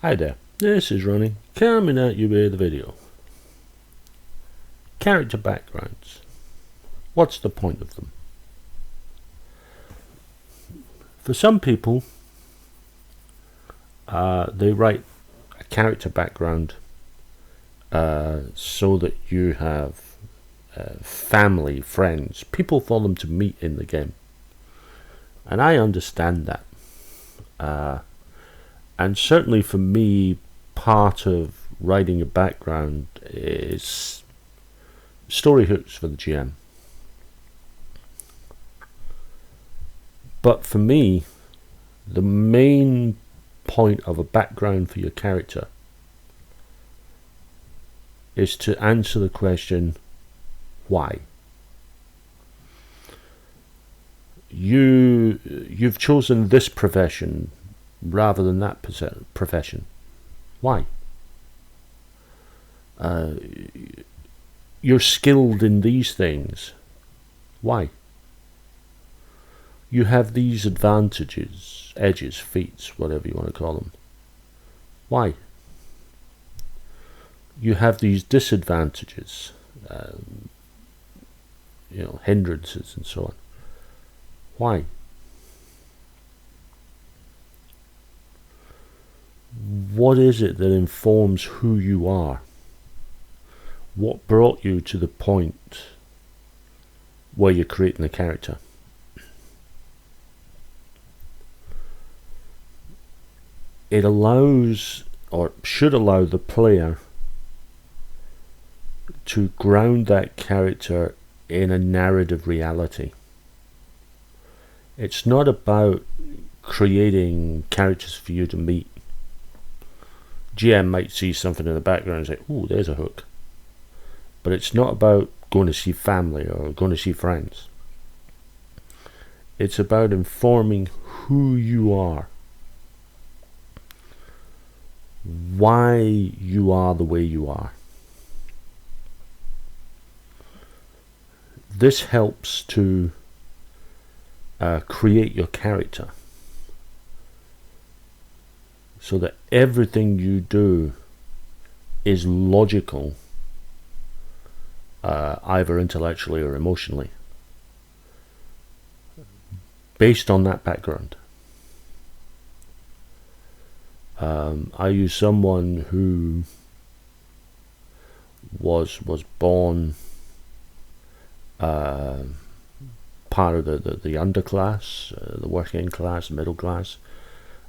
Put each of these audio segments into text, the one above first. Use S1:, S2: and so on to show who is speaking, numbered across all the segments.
S1: Hi there, this is Ronnie, coming at you with a video. Character backgrounds. What's the point of them? For some people, they write a character background so that you have family, friends, people for them to meet in the game. And I understand that. And certainly for me, part of writing a background is story hooks for the GM. But for me, the main point of a background for your character is to answer the question, why? You've chosen this profession rather than that profession. Why? You're skilled in these things. Why? You have these advantages, edges, feats, whatever you want to call them. Why? You have these disadvantages, hindrances and so on. Why? What is it that informs who you are? What brought you to the point where you're creating a character? It allows, or should allow, the player to ground that character in a narrative reality. It's not about creating characters for you to meet. GM might see something in the background and say, ooh, there's a hook. But it's not about going to see family or going to see friends. It's about informing who you are. Why you are the way you are. This helps to create your character so that everything you do is logical, either intellectually or emotionally, based on that background. I use someone who was born part of the underclass, the working class, middle class.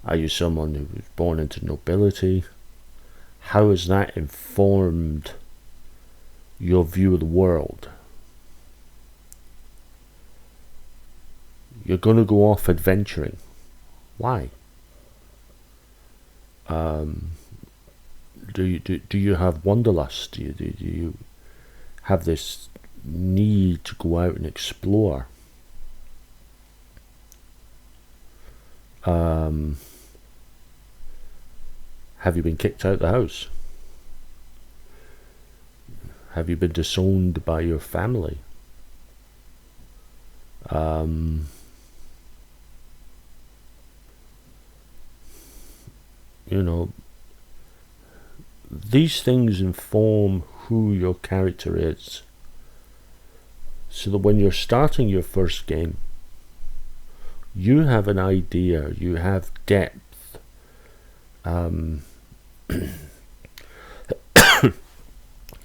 S1: I use someone who was born into nobility. How has that informed your view of the world? You're going to go off adventuring. Why? Do you have wanderlust? Do you have this need to go out and explore? Have you been kicked out of the house? Have you been disowned by your family? These things inform who your character is, so that when you're starting your first game, you have an idea, you have depth.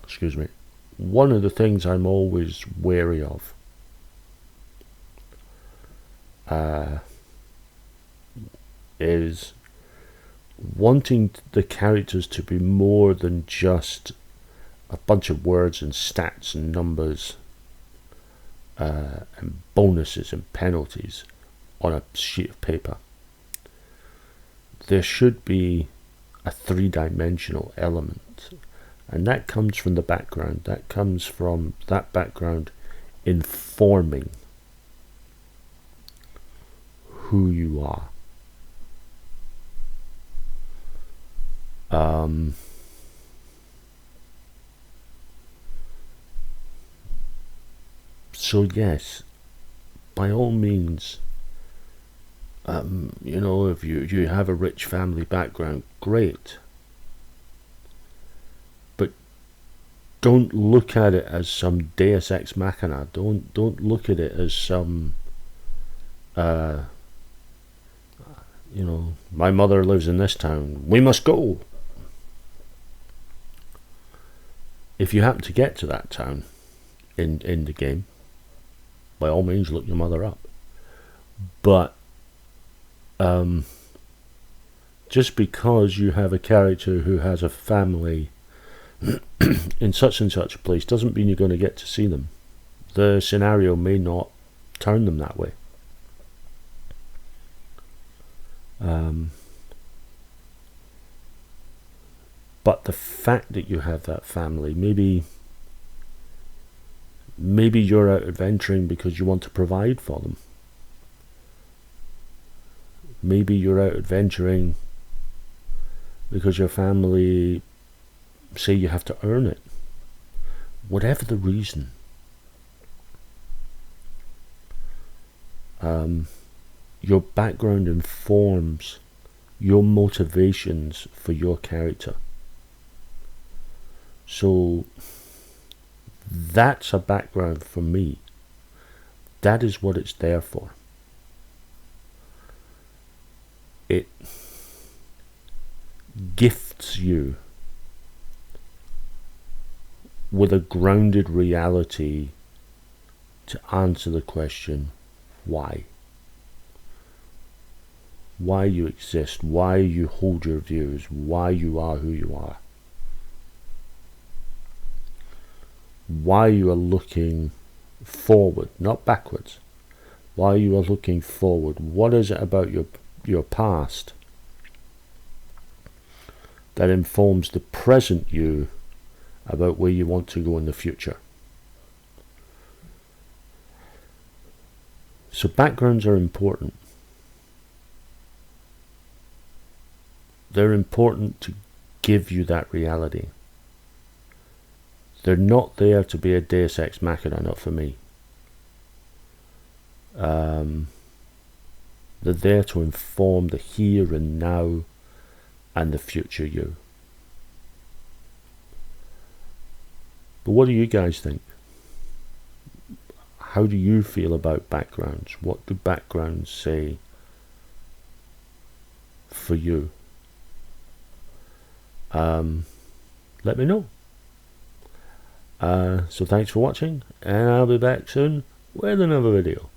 S1: Excuse me. One of the things I'm always wary of is wanting the characters to be more than just a bunch of words and stats and numbers and bonuses and penalties on a sheet of paper. There should be a three-dimensional element, and that comes from the background. That comes from that background informing who you are. So yes, by all means, You know, if you have a rich family background, great. But don't look at it as some Deus Ex Machina. Don't look at it as some, you know, my mother lives in this town, we must go. If you happen to get to that town in the game, by all means look your mother up. But just because you have a character who has a family in such and such a place doesn't mean you're going to get to see them. The scenario may not turn them that way. But the fact that you have that family, maybe you're out adventuring because you want to provide for them. Maybe you're out adventuring because your family say you have to earn it. Whatever the reason. Your background informs your motivations for your character. So that's a background for me. That is what it's there for. It gifts you with a grounded reality to answer the question, why? Why you exist, why you hold your views, why you are who you are. Why you are looking forward, not backwards. Why you are looking forward. What is it about your past that informs the present you about where you want to go in the future? So backgrounds are important. They're important to give you that reality. They're not there to be a Deus Ex Machina, not for me. They're there to inform the here and now and the future you. But what do you guys think? How do you feel about backgrounds? What do backgrounds say for you? Let me know. So thanks for watching, and I'll be back soon with another video.